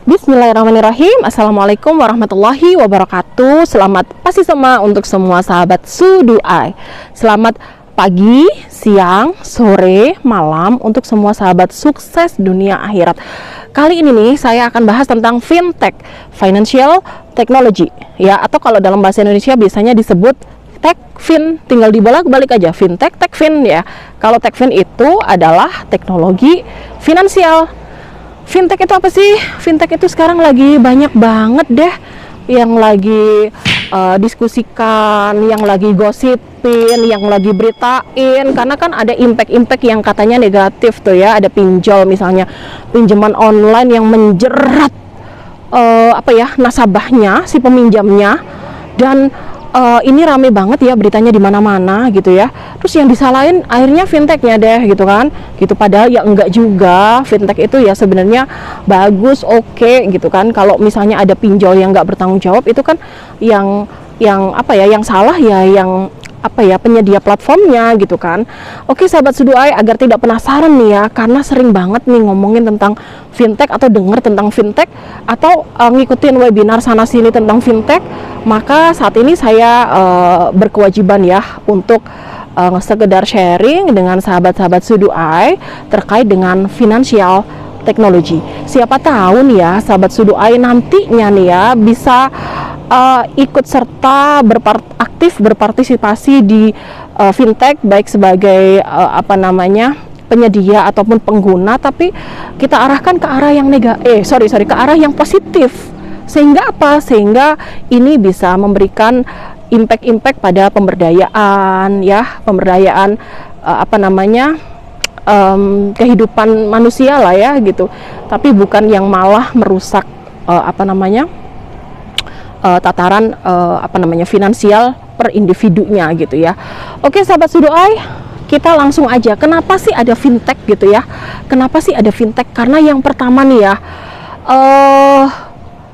Bismillahirrahmanirrahim. Assalamualaikum warahmatullahi wabarakatuh. Selamat pagi semua untuk semua sahabat Suduai. Selamat pagi, siang, sore, malam untuk semua sahabat sukses dunia akhirat. Kali ini nih saya akan bahas tentang fintech, financial technology, ya, atau kalau dalam bahasa Indonesia biasanya disebut techfin. Tinggal dibolak-balik aja, fintech, techfin, ya. Kalau techfin itu adalah teknologi finansial. Fintech itu apa sih? Fintech itu sekarang lagi banyak banget deh yang lagi diskusikan, yang lagi gosipin, yang lagi beritain, karena kan ada impact yang katanya negatif tuh ya. Ada pinjol misalnya, pinjaman online yang menjerat nasabahnya, si peminjamnya, dan ini rame banget ya beritanya di mana-mana gitu ya. Terus yang disalahin akhirnya fintechnya deh gitu kan, gitu. Padahal ya enggak juga, fintech itu ya sebenarnya bagus, oke gitu kan. Kalau misalnya ada pinjol yang enggak bertanggung jawab, itu kan yang salah ya yang penyedia platformnya gitu kan. Oke sahabat Suduai, agar tidak penasaran nih ya, karena sering banget nih ngomongin tentang fintech atau denger tentang fintech atau ngikutin webinar sana sini tentang fintech, maka saat ini saya berkewajiban ya untuk sekedar sharing dengan sahabat-sahabat Suduai terkait dengan financial teknologi. Siapa tahu nih ya sahabat Suduai nantinya nih ya bisa ikut serta aktif berpartisipasi di fintech, baik sebagai penyedia ataupun pengguna, tapi kita arahkan ke arah yang ke arah yang positif. Sehingga apa? Sehingga ini bisa memberikan impact pada pemberdayaan ya, kehidupan manusia lah ya gitu. Tapi bukan yang malah merusak tataran finansial per individunya gitu ya. Oke sahabat Suduai, kita langsung aja. Kenapa sih ada fintech gitu ya? Kenapa sih ada fintech? Karena yang pertama nih ya,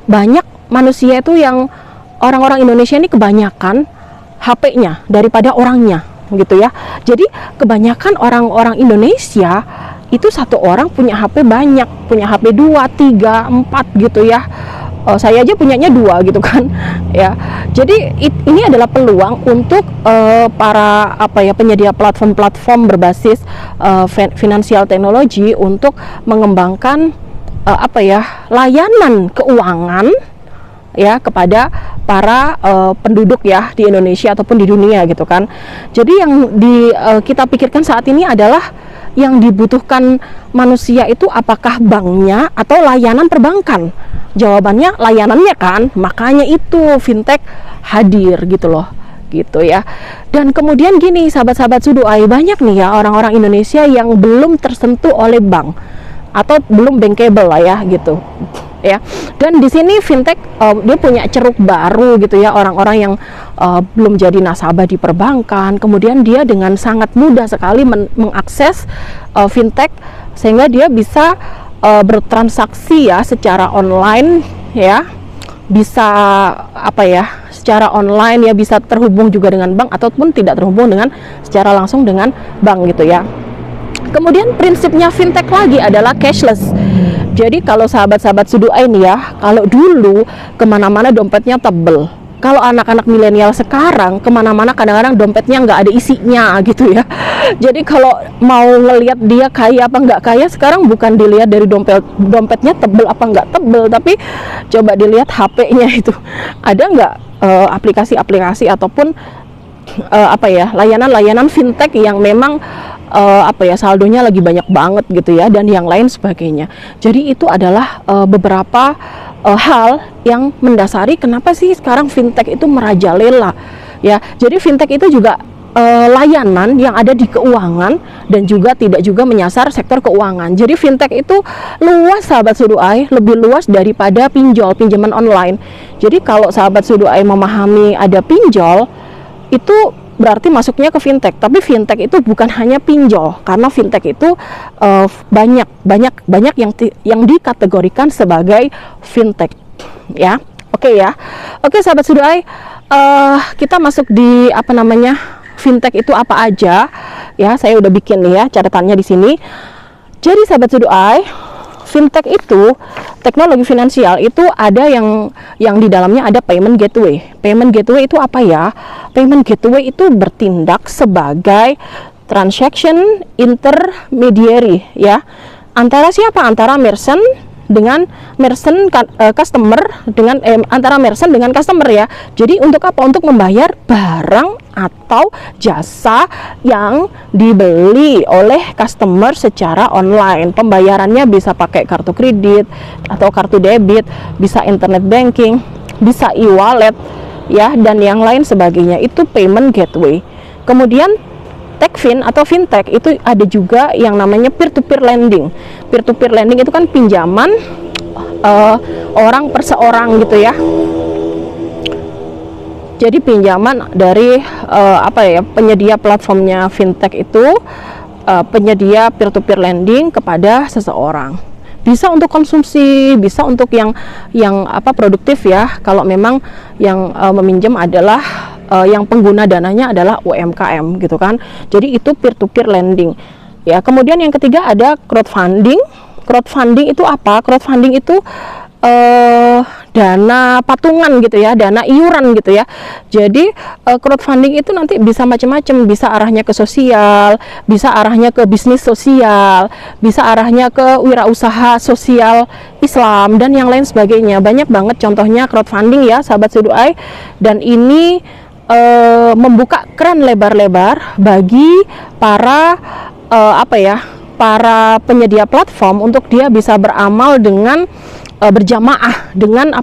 banyak manusia itu yang orang-orang Indonesia ini kebanyakan HP-nya daripada orangnya gitu ya. Jadi kebanyakan orang-orang Indonesia itu satu orang punya HP banyak, punya HP 2, 3, 4 gitu ya. Saya aja punyanya 2 gitu kan ya. Jadi ini adalah peluang untuk para penyedia platform berbasis financial technology untuk mengembangkan layanan keuangan ya kepada para penduduk ya di Indonesia ataupun di dunia gitu kan. Jadi yang kita pikirkan saat ini adalah yang dibutuhkan manusia itu apakah banknya atau layanan perbankan? Jawabannya layanannya kan, makanya itu fintech hadir gitu loh, gitu ya. Dan kemudian gini sahabat-sahabat Suduai, banyak nih ya orang-orang Indonesia yang belum tersentuh oleh bank atau belum bankable lah ya gitu ya. Dan di sini fintech dia punya ceruk baru gitu ya, orang-orang yang belum jadi nasabah di perbankan, kemudian dia dengan sangat mudah sekali mengakses fintech sehingga dia bisa bertransaksi ya secara online ya, bisa secara online ya, bisa terhubung juga dengan bank ataupun tidak terhubung dengan secara langsung dengan bank gitu ya. Kemudian prinsipnya fintech lagi adalah cashless. Jadi kalau sahabat-sahabat Suduai nih ya, kalau dulu kemana-mana dompetnya tebel, kalau anak-anak milenial sekarang kemana-mana kadang-kadang dompetnya nggak ada isinya gitu ya. Jadi kalau mau ngelihat dia kaya apa nggak kaya, sekarang bukan dilihat dari dompetnya tebel apa nggak tebel, tapi coba dilihat HP-nya itu ada nggak aplikasi-aplikasi ataupun layanan-layanan fintech yang memang saldonya lagi banyak banget gitu ya, dan yang lain sebagainya. Jadi itu adalah beberapa hal yang mendasari kenapa sih sekarang fintech itu merajalela ya. Jadi fintech itu juga layanan yang ada di keuangan dan juga tidak juga menyasar sektor keuangan. Jadi fintech itu luas sahabat Suduai, lebih luas daripada pinjaman online. Jadi kalau sahabat Suduai memahami ada pinjol, itu berarti masuknya ke fintech. Tapi fintech itu bukan hanya pinjol, karena fintech itu banyak yang dikategorikan sebagai fintech ya. Oke ya. Oke sahabat Suduai, kita masuk di fintech itu apa aja ya. Saya udah bikin nih ya catatannya di sini. Jadi sahabat Suduai, fintech itu, teknologi finansial itu ada yang di dalamnya ada payment gateway. Payment gateway itu apa ya? Payment gateway itu bertindak sebagai transaction intermediary ya. Antara siapa? Antara merchant dengan customer dengan antara merchant dengan customer ya. Jadi untuk apa? Untuk membayar barang atau jasa yang dibeli oleh customer secara online. Pembayarannya bisa pakai kartu kredit atau kartu debit, bisa internet banking, bisa e-wallet ya, dan yang lain sebagainya. Itu payment gateway. Kemudian Techfin atau fintech itu ada juga yang namanya peer-to-peer lending. Peer-to-peer lending itu kan pinjaman orang per seorang gitu ya. Jadi pinjaman dari penyedia platformnya fintech itu penyedia peer-to-peer lending kepada seseorang. Bisa untuk konsumsi, bisa untuk yang produktif ya. Kalau memang yang meminjam adalah yang pengguna dananya adalah UMKM gitu kan. Jadi itu peer-to-peer lending. Ya, kemudian yang ketiga ada crowdfunding. Crowdfunding itu apa? Crowdfunding itu dana patungan gitu ya, dana iuran gitu ya. Jadi crowdfunding itu nanti bisa macam-macam, bisa arahnya ke sosial, bisa arahnya ke bisnis sosial, bisa arahnya ke wirausaha sosial Islam dan yang lain sebagainya. Banyak banget contohnya crowdfunding ya, sahabat Seduai. Dan ini membuka keran lebar-lebar bagi para para penyedia platform untuk dia bisa beramal dengan berjamaah, dengan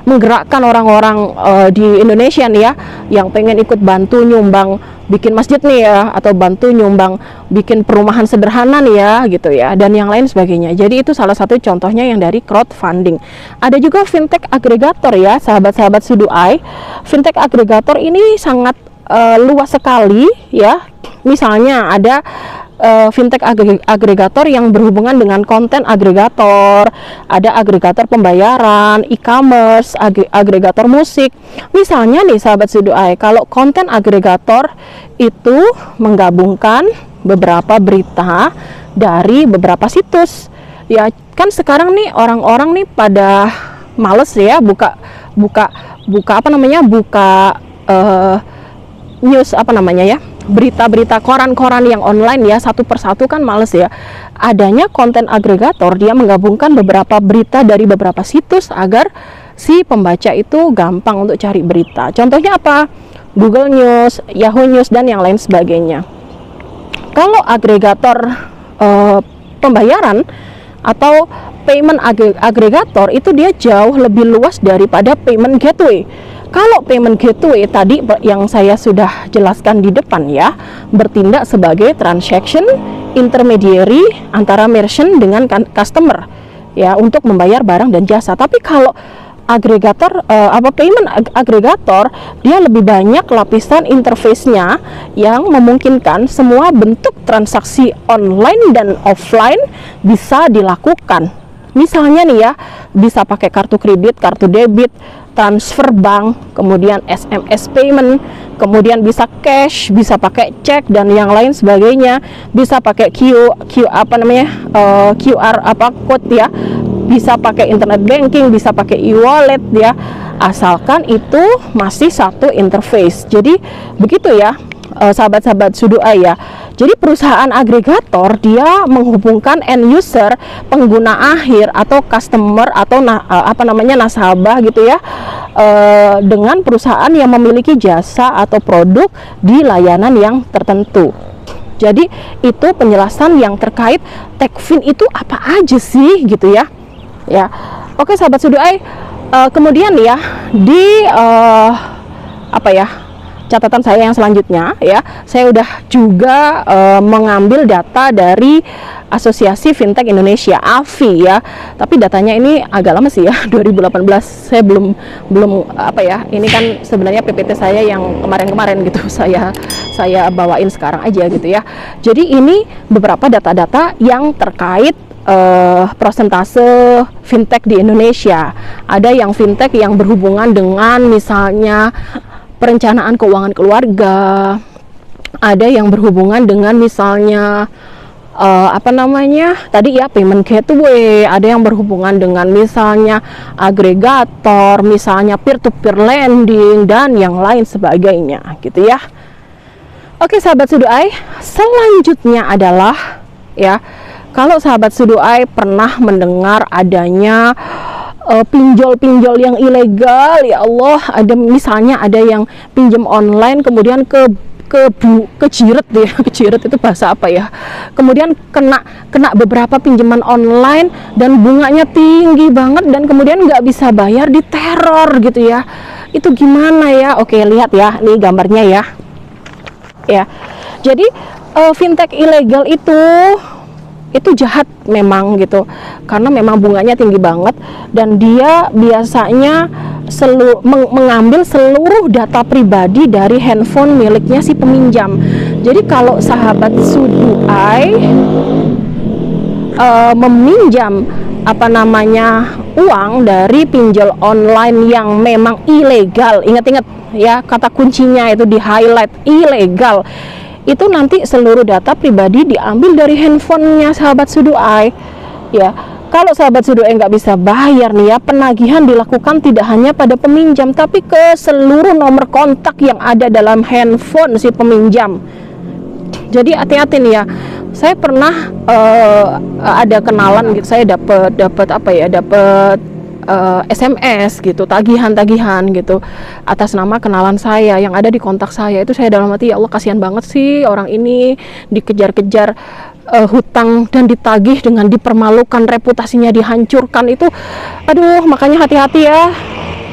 menggerakkan orang-orang di Indonesia nih ya, yang pengen ikut bantu nyumbang bikin masjid nih ya, atau bantu nyumbang bikin perumahan sederhana nih ya gitu ya, dan yang lain sebagainya. Jadi itu salah satu contohnya yang dari crowdfunding. Ada juga fintech agregator ya, sahabat-sahabat Seduai. Fintech agregator ini sangat luas sekali ya. Misalnya ada fintech agregator yang berhubungan dengan konten agregator, ada agregator pembayaran, e-commerce, agregator musik. Misalnya nih sahabat Seduai, kalau konten agregator itu menggabungkan beberapa berita dari beberapa situs. Ya kan sekarang nih orang-orang nih pada males ya buka news berita-berita koran-koran yang online ya, satu persatu kan males ya. Adanya konten agregator, dia menggabungkan beberapa berita dari beberapa situs agar si pembaca itu gampang untuk cari berita. Contohnya apa? Google News, Yahoo News, dan yang lain sebagainya. Kalau agregator pembayaran atau payment agregator itu dia jauh lebih luas daripada payment gateway. Kalau payment gateway tadi yang saya sudah jelaskan di depan ya, bertindak sebagai transaction intermediary antara merchant dengan customer ya, untuk membayar barang dan jasa. Tapi kalau agregator payment agregator, dia lebih banyak lapisan interface-nya yang memungkinkan semua bentuk transaksi online dan offline bisa dilakukan. Misalnya nih ya, bisa pakai kartu kredit, kartu debit, transfer bank, kemudian SMS payment, kemudian bisa cash, bisa pakai cek dan yang lain sebagainya, bisa pakai QR code ya, bisa pakai internet banking, bisa pakai e-wallet ya, asalkan itu masih satu interface. Jadi begitu ya sahabat-sahabat Seduai ya. Jadi perusahaan agregator dia menghubungkan end user, pengguna akhir atau customer atau nasabah gitu ya, dengan perusahaan yang memiliki jasa atau produk di layanan yang tertentu. Jadi itu penjelasan yang terkait Techfin itu apa aja sih gitu ya. Ya, oke sahabat Seduai. Kemudian ya di catatan saya yang selanjutnya ya, saya udah juga mengambil data dari Asosiasi Fintech Indonesia (AFI) ya. Tapi datanya ini agak lama sih ya, 2018. Saya belum ini kan sebenarnya PPT saya yang kemarin-kemarin gitu. Saya bawain sekarang aja gitu ya. Jadi ini beberapa data-data yang terkait persentase fintech di Indonesia. Ada yang fintech yang berhubungan dengan misalnya perencanaan keuangan keluarga, ada yang berhubungan dengan misalnya apa namanya tadi ya, payment gateway, ada yang berhubungan dengan misalnya agregator, misalnya peer-to-peer lending dan yang lain sebagainya gitu ya. Oke sahabat Suduai, selanjutnya adalah ya, kalau sahabat Suduai pernah mendengar adanya pinjol-pinjol yang ilegal, ya Allah, ada misalnya ada yang pinjam online kemudian kejiret ya, kejiret itu bahasa apa ya, kemudian kena beberapa pinjaman online dan bunganya tinggi banget dan kemudian nggak bisa bayar, diteror gitu ya. Itu gimana ya? Oke, lihat ya, nih gambarnya ya. Ya, jadi fintech ilegal itu jahat memang gitu, karena memang bunganya tinggi banget dan dia biasanya mengambil seluruh data pribadi dari handphone miliknya si peminjam. Jadi kalau sahabat Suduai meminjam apa namanya uang dari pinjol online yang memang ilegal, ingat-ingat ya, kata kuncinya itu di highlight, ilegal, itu nanti seluruh data pribadi diambil dari handphonenya sahabat Suduai ya. Kalau sahabat Suduai nggak bisa bayar nih ya, penagihan dilakukan tidak hanya pada peminjam tapi ke seluruh nomor kontak yang ada dalam handphone si peminjam. Jadi hati-hati nih ya. Saya pernah ada kenalan gitu, saya dapat apa ya, dapat SMS gitu, tagihan gitu atas nama kenalan saya yang ada di kontak saya. Itu saya dalam hati, ya Allah kasihan banget sih orang ini dikejar-kejar hutang dan ditagih dengan dipermalukan, reputasinya dihancurkan. Itu aduh, makanya hati-hati ya,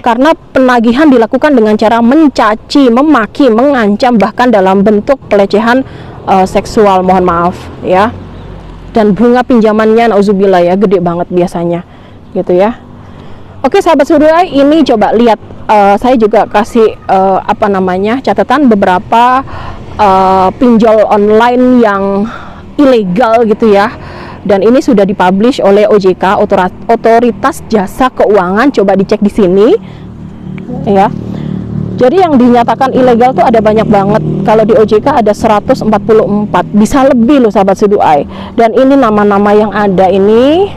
karena penagihan dilakukan dengan cara mencaci, memaki, mengancam, bahkan dalam bentuk pelecehan seksual, mohon maaf ya. Dan bunga pinjamannya nauzubillah ya, gede banget biasanya gitu ya. Oke sahabat Suduai, ini coba lihat, saya juga kasih apa namanya catatan beberapa pinjol online yang ilegal gitu ya, dan ini sudah dipublish oleh OJK, Otoritas Jasa Keuangan. Coba dicek di sini ya. Jadi yang dinyatakan ilegal tuh ada banyak banget. Kalau di OJK ada 144, bisa lebih loh sahabat Suduai. Dan ini nama-nama yang ada ini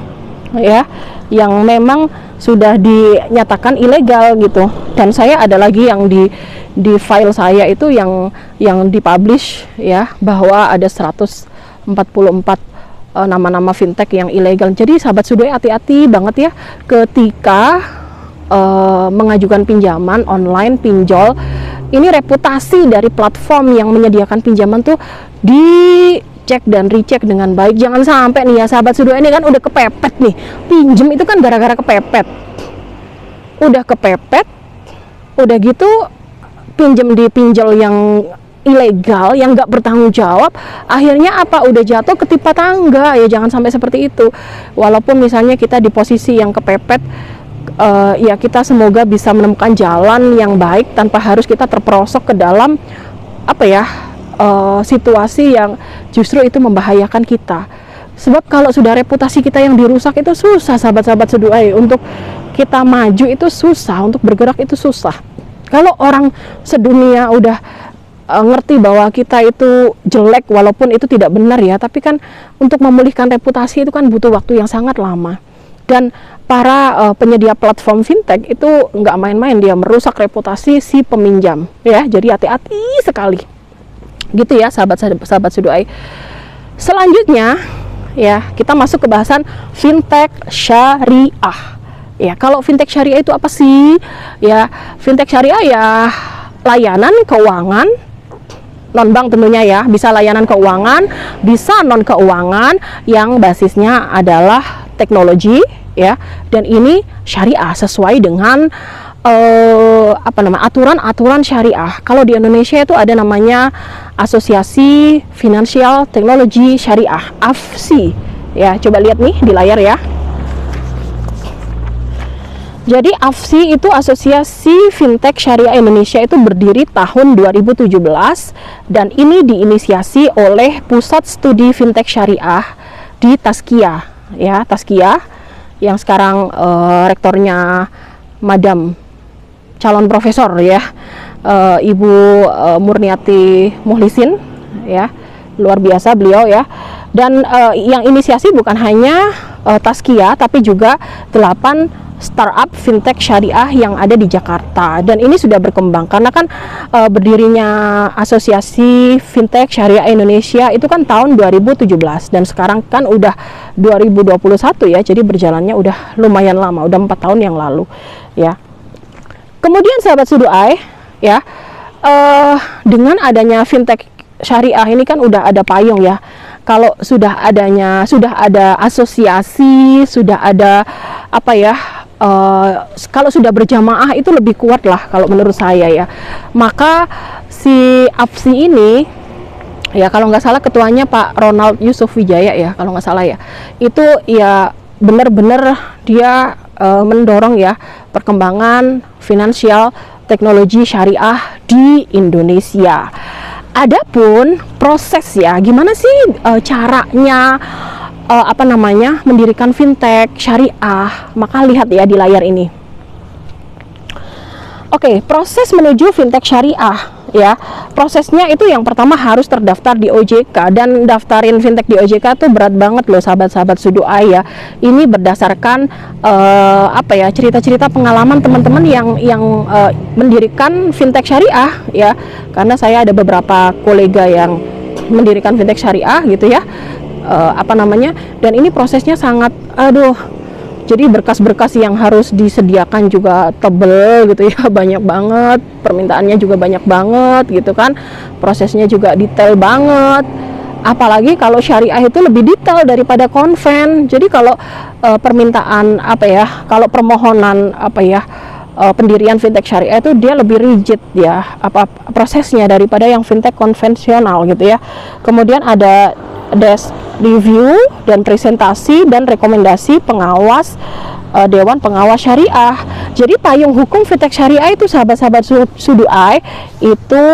ya, yang memang sudah dinyatakan ilegal gitu. Dan saya ada lagi yang di file saya itu yang dipublish ya, bahwa ada 144 nama-nama fintech yang ilegal. Jadi sahabat Suduai hati-hati banget ya ketika mengajukan pinjaman online, pinjol. Ini reputasi dari platform yang menyediakan pinjaman tuh dicek dan recheck dengan baik. Jangan sampai nih ya sahabat Suduai, ini kan udah kepepet nih, pinjem itu kan gara-gara kepepet, udah kepepet, udah gitu pinjem di pinjol yang ilegal, yang nggak bertanggung jawab, akhirnya apa, udah jatuh ketimpa tangga ya. Jangan sampai seperti itu. Walaupun misalnya kita di posisi yang kepepet, ya kita semoga bisa menemukan jalan yang baik tanpa harus kita terperosok ke dalam apa ya, situasi yang justru itu membahayakan kita. Sebab kalau sudah reputasi kita yang dirusak itu susah sahabat-sahabat Suduai, untuk kita maju itu susah, untuk bergerak itu susah. Kalau orang sedunia udah ngerti bahwa kita itu jelek, walaupun itu tidak benar ya, tapi kan untuk memulihkan reputasi itu kan butuh waktu yang sangat lama. Dan para penyedia platform fintech itu nggak main-main, dia merusak reputasi si peminjam ya. Jadi hati-hati sekali gitu ya sahabat Suduai. Selanjutnya ya, kita masuk ke bahasan fintech syariah ya. Kalau fintech syariah itu apa sih ya? Fintech syariah ya layanan keuangan non-bank tentunya ya, bisa layanan keuangan, bisa non-keuangan yang basisnya adalah teknologi ya, dan ini syariah sesuai dengan aturan syariah. Kalau di Indonesia itu ada namanya Asosiasi Financial Technology Syariah, AFSI ya. Coba lihat nih di layar ya. Jadi AFSI itu Asosiasi Fintech Syariah Indonesia, itu berdiri tahun 2017 dan ini diinisiasi oleh Pusat Studi Fintech Syariah di Tazkiyah ya, Tazkiyah yang sekarang rektornya Madam calon profesor ya, Ibu Murniati Muhlisin ya. luar biasa beliau ya. Dan yang inisiasi bukan hanya Tazkiyah, tapi juga 8 startup fintech syariah yang ada di Jakarta. Dan ini sudah berkembang karena kan berdirinya Asosiasi Fintech Syariah Indonesia itu kan tahun 2017 dan sekarang kan udah 2021 ya, jadi berjalannya udah lumayan lama, udah 4 tahun yang lalu ya. Kemudian sahabat Suduai ya, dengan adanya fintech syariah ini kan udah ada payung ya. Kalau sudah ada asosiasi, sudah ada apa ya, kalau sudah berjamaah itu lebih kuat lah kalau menurut saya ya. Maka si AFSI ini ya, kalau nggak salah ketuanya Pak Ronald Yusuf Wijaya ya, kalau nggak salah ya, itu ya benar-benar dia mendorong ya perkembangan finansial teknologi syariah di Indonesia. Adapun proses ya, gimana sih caranya mendirikan fintech syariah, maka lihat ya di layar ini. Oke, proses menuju fintech syariah ya, prosesnya itu yang pertama harus terdaftar di OJK, dan daftarin fintech di OJK tuh berat banget loh sahabat-sahabat Suduai ya. Ini berdasarkan cerita-cerita pengalaman teman-teman yang mendirikan fintech syariah ya, karena saya ada beberapa kolega yang mendirikan fintech syariah gitu ya. Dan ini prosesnya sangat jadi berkas-berkas yang harus disediakan juga tebel gitu ya, banyak banget, permintaannya juga banyak banget gitu kan, prosesnya juga detail banget, apalagi kalau syariah itu lebih detail daripada konven. Jadi kalau kalau permohonan pendirian fintech syariah itu dia lebih rigid ya prosesnya daripada yang fintech konvensional gitu ya. Kemudian ada desk review dan presentasi dan rekomendasi pengawas Dewan Pengawas Syariah. Jadi payung hukum fintech syariah itu sahabat-sahabat Suduai itu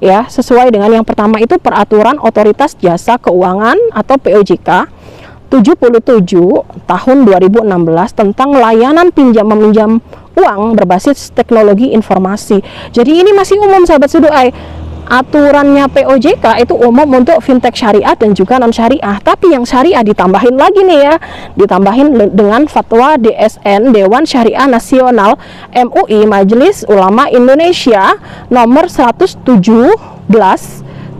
ya sesuai dengan yang pertama itu Peraturan Otoritas Jasa Keuangan atau POJK 77 tahun 2016 tentang layanan pinjam meminjam uang berbasis teknologi informasi. Jadi ini masih umum sahabat Suduai. Aturannya POJK itu umum untuk fintech syariah dan juga non syariah, tapi yang syariah ditambahin lagi nih ya, ditambahin dengan fatwa DSN Dewan Syariah Nasional MUI Majelis Ulama Indonesia nomor 117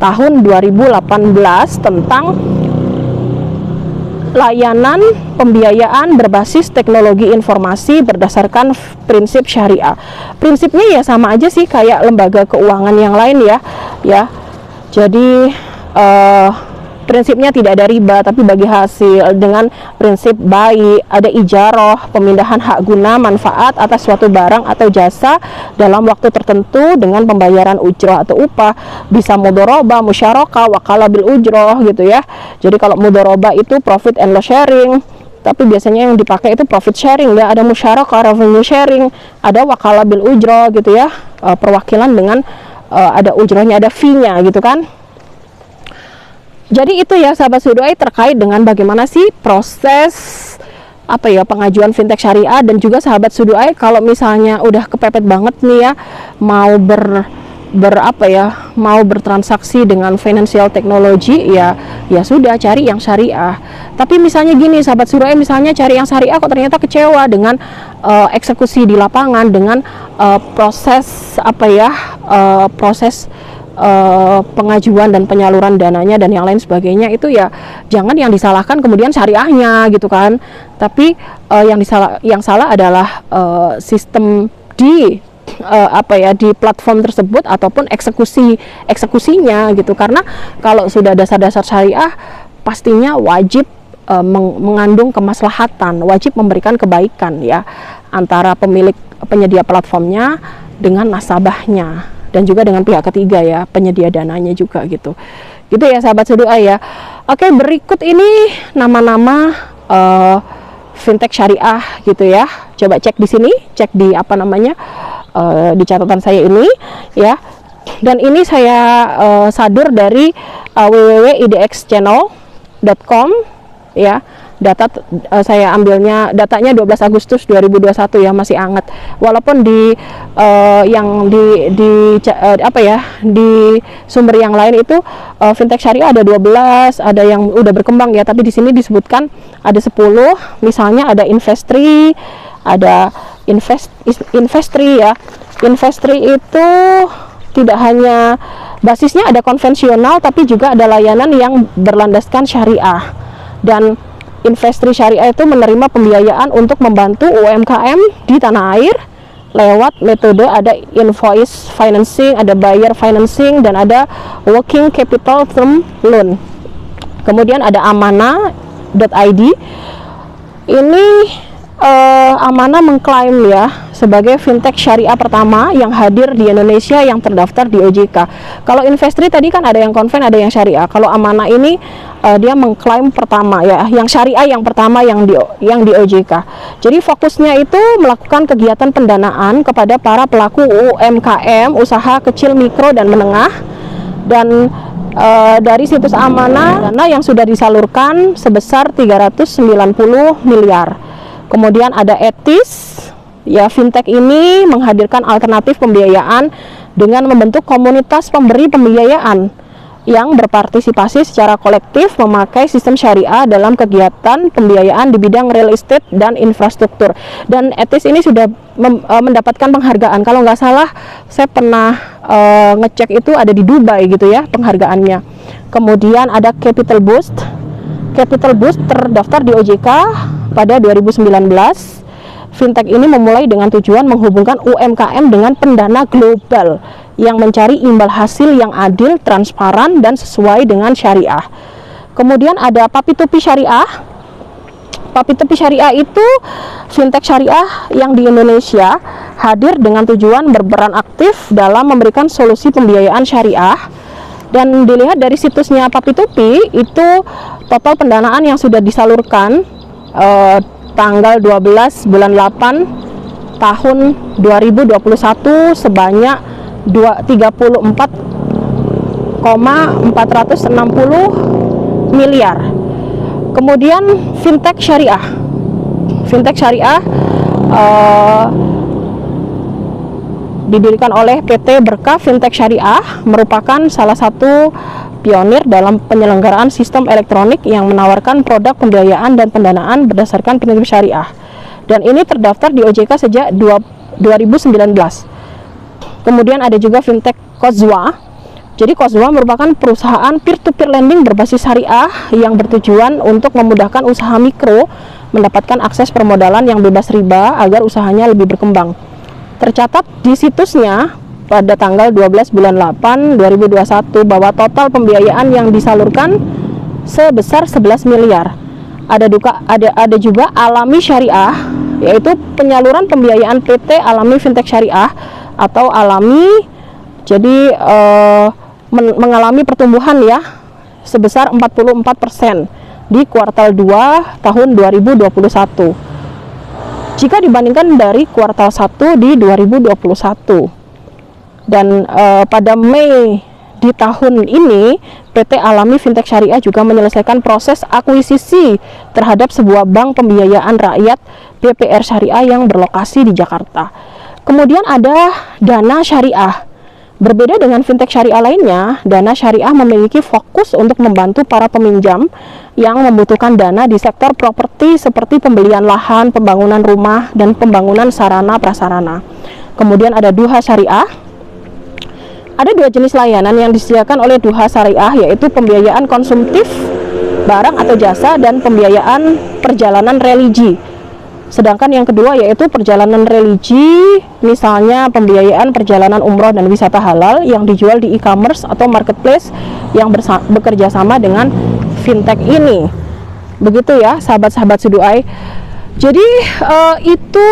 tahun 2018 tentang layanan pembiayaan berbasis teknologi informasi berdasarkan prinsip syariah. Prinsipnya ya sama aja sih kayak lembaga keuangan yang lain ya. Jadi prinsipnya tidak ada riba tapi bagi hasil, dengan prinsip baik, ada ijarah, pemindahan hak guna manfaat atas suatu barang atau jasa dalam waktu tertentu dengan pembayaran ujrah atau upah, bisa mudharabah, musyarakah, wakalah bil ujrah gitu ya. Jadi kalau mudharabah itu profit and loss sharing, tapi biasanya yang dipakai itu profit sharing ya, ada musyarakah, revenue sharing, ada wakalah bil ujrah gitu ya, perwakilan dengan ada ujrahnya, ada fee-nya gitu kan. Jadi itu ya sahabat Suduai terkait dengan bagaimana sih proses pengajuan fintech syariah. Dan juga sahabat Suduai kalau misalnya udah kepepet banget nih ya mau mau bertransaksi dengan financial technology ya sudah cari yang syariah. Tapi misalnya gini sahabat Suduai, misalnya cari yang syariah kok ternyata kecewa dengan eksekusi di lapangan, dengan proses pengajuan dan penyaluran dananya dan yang lain sebagainya, itu ya jangan yang disalahkan kemudian syariahnya gitu kan, tapi yang salah adalah sistem di di platform tersebut ataupun eksekusinya gitu. Karena kalau sudah dasar-dasar syariah pastinya wajib mengandung kemaslahatan, wajib memberikan kebaikan ya antara pemilik penyedia platformnya dengan nasabahnya dan juga dengan pihak ketiga ya, penyedia dananya juga gitu ya sahabat Suduai ya. Oke, berikut ini nama-nama fintech syariah gitu ya. Coba cek di sini, cek di di catatan saya ini ya. Dan ini saya sadur dari www.idxchannel.com ya. Data saya ambilnya datanya 12 Agustus 2021 ya, masih hangat. Walaupun di yang apa ya, di sumber yang lain itu fintech syariah ada 12, ada yang udah berkembang ya, tapi di sini disebutkan ada 10. Misalnya ada Investri, ada Investri ya. Investri itu tidak hanya basisnya ada konvensional, tapi juga ada layanan yang berlandaskan syariah. Dan Investri Syariah itu menerima pembiayaan untuk membantu UMKM di tanah air lewat metode ada invoice financing, ada buyer financing, dan ada working capital term loan. Kemudian ada Amanah.id. Ini Amanah mengklaim ya sebagai fintech syariah pertama yang hadir di Indonesia yang terdaftar di OJK. Kalau Investri tadi kan ada yang konven, ada yang syariah. Kalau Amanah ini dia mengklaim pertama ya, yang syariah yang pertama yang di OJK. Jadi fokusnya itu melakukan kegiatan pendanaan kepada para pelaku UMKM, usaha kecil, mikro dan menengah. Dan dari situs Amanah, dana yang sudah disalurkan sebesar 390 miliar. Kemudian ada Etis, ya fintech ini menghadirkan alternatif pembiayaan dengan membentuk komunitas pemberi pembiayaan yang berpartisipasi secara kolektif memakai sistem syariah dalam kegiatan pembiayaan di bidang real estate dan infrastruktur. Dan Etis ini sudah mendapatkan penghargaan. Kalau nggak salah, saya pernah ngecek itu ada di Dubai gitu ya penghargaannya. Kemudian ada Capital Boost. Capital Boost terdaftar di OJK pada 2019. Fintech ini memulai dengan tujuan menghubungkan UMKM dengan pendana global yang mencari imbal hasil yang adil, transparan, dan sesuai dengan syariah. Kemudian ada Papitopi Syariah. Papitopi Syariah itu fintech syariah yang di Indonesia hadir dengan tujuan berperan aktif dalam memberikan solusi pembiayaan syariah. Dan dilihat dari situsnya Papitopi, itu total pendanaan yang sudah disalurkan tanggal 12 bulan 8 tahun 2021 sebanyak 34,460 miliar. Kemudian fintech syariah. Fintech syariah didirikan oleh PT Berkah Fintech Syariah, merupakan salah satu pionir dalam penyelenggaraan sistem elektronik yang menawarkan produk pembiayaan dan pendanaan berdasarkan prinsip syariah. Dan ini terdaftar di OJK sejak 2019. Kemudian ada juga fintech Kozwa. Jadi Kozwa merupakan perusahaan peer-to-peer lending berbasis syariah yang bertujuan untuk memudahkan usaha mikro mendapatkan akses permodalan yang bebas riba agar usahanya lebih berkembang. Tercatat di situsnya pada tanggal 12 bulan 8 2021 bahwa total pembiayaan yang disalurkan sebesar 11 miliar. Ada juga Alami Syariah, yaitu penyaluran pembiayaan PT Alami Fintech Syariah atau Alami. Jadi mengalami pertumbuhan ya sebesar 44% di kuartal 2 tahun 2021 jika dibandingkan dari kuartal 1 di 2021. Dan pada Mei di tahun ini PT Alami Fintech Syariah juga menyelesaikan proses akuisisi terhadap sebuah bank pembiayaan rakyat BPR Syariah yang berlokasi di Jakarta. Kemudian ada Dana Syariah. Berbeda dengan fintech syariah lainnya, Dana Syariah memiliki fokus untuk membantu para peminjam yang membutuhkan dana di sektor properti seperti pembelian lahan, pembangunan rumah, dan pembangunan sarana prasarana. Kemudian ada Duha Syariah. Ada dua jenis layanan yang disediakan oleh Duha Syariah, yaitu pembiayaan konsumtif barang atau jasa dan pembiayaan perjalanan religi. Sedangkan yang kedua yaitu perjalanan religi, misalnya pembiayaan perjalanan umroh dan wisata halal yang dijual di e-commerce atau marketplace yang bekerja sama dengan fintech ini. Begitu ya sahabat-sahabat Suduai. Jadi itu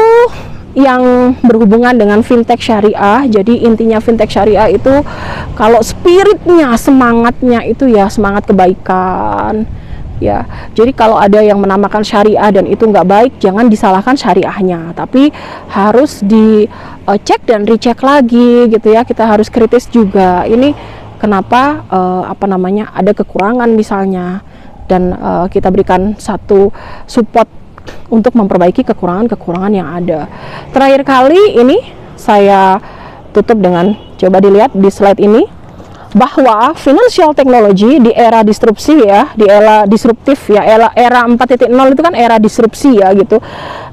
yang berhubungan dengan fintech syariah. Jadi intinya fintech syariah itu kalau spiritnya, semangatnya itu ya semangat kebaikan. Ya, jadi kalau ada yang menamakan syariah dan itu nggak baik, jangan disalahkan syariahnya, tapi harus dicek dan recheck lagi gitu ya. Kita harus kritis juga. Ini kenapa ada kekurangan misalnya, dan kita berikan satu support untuk memperbaiki kekurangan-kekurangan yang ada. Terakhir kali ini saya tutup dengan, coba dilihat di slide ini, bahwa financial technology di era disrupsi ya, di era disruptif ya, era 4.0 itu kan era disrupsi ya gitu.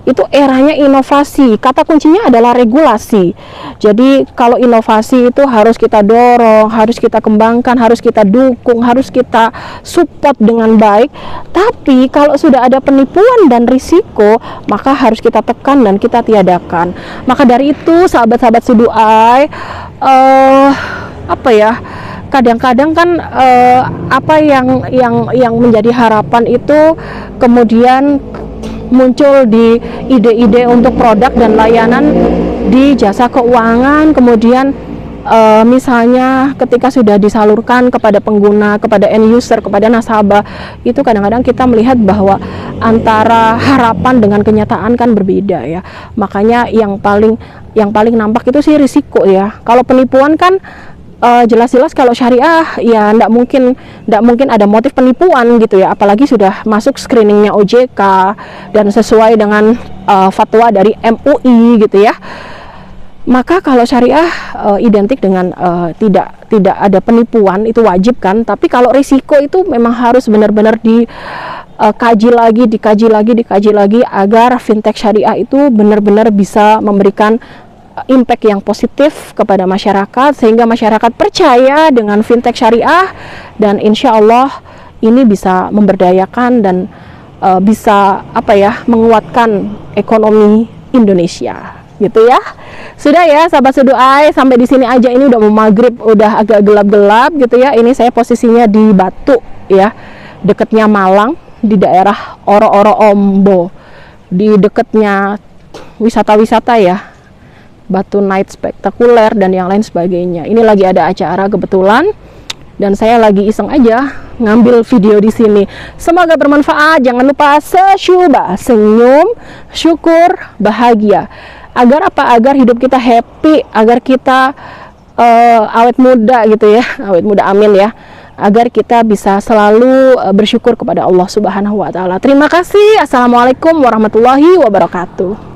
Itu eranya inovasi. Kata kuncinya adalah regulasi. Jadi kalau inovasi itu harus kita dorong, harus kita kembangkan, harus kita dukung, harus kita support dengan baik. Tapi kalau sudah ada penipuan dan risiko, maka harus kita tekan dan kita tiadakan. Maka dari itu sahabat-sahabat Siduai, kadang-kadang kan apa yang menjadi harapan itu kemudian muncul di ide-ide untuk produk dan layanan di jasa keuangan, kemudian misalnya ketika sudah disalurkan kepada pengguna, kepada end user, kepada nasabah, itu kadang-kadang kita melihat bahwa antara harapan dengan kenyataan kan berbeda ya. Makanya yang paling nampak itu sih risiko ya. Kalau penipuan kan jelas-jelas kalau syariah ya ndak mungkin ada motif penipuan gitu ya, apalagi sudah masuk screeningnya OJK dan sesuai dengan fatwa dari MUI gitu ya. Maka kalau syariah identik dengan tidak ada penipuan, itu wajib kan. Tapi kalau risiko itu memang harus benar-benar dikaji lagi agar fintech syariah itu benar-benar bisa memberikan impact yang positif kepada masyarakat, sehingga masyarakat percaya dengan fintech syariah, dan insya Allah ini bisa memberdayakan dan bisa menguatkan ekonomi Indonesia gitu ya. Sudah ya sahabat Siduai, sampai di sini aja. Ini udah mau maghrib, udah agak gelap-gelap gitu ya. Ini saya posisinya di Batu ya, dekatnya Malang, di daerah Oro-Oro Ombo, di dekatnya wisata-wisata ya, Batu Night spektakuler dan yang lain sebagainya. Ini lagi ada acara kebetulan dan saya lagi iseng aja ngambil video di sini. Semoga bermanfaat. Jangan lupa sesyubah, senyum, syukur, bahagia. Agar apa? Agar hidup kita happy, agar kita awet muda gitu ya. Awet muda, amin ya. Agar kita bisa selalu bersyukur kepada Allah Subhanahu wa taala. Terima kasih. Assalamualaikum warahmatullahi wabarakatuh.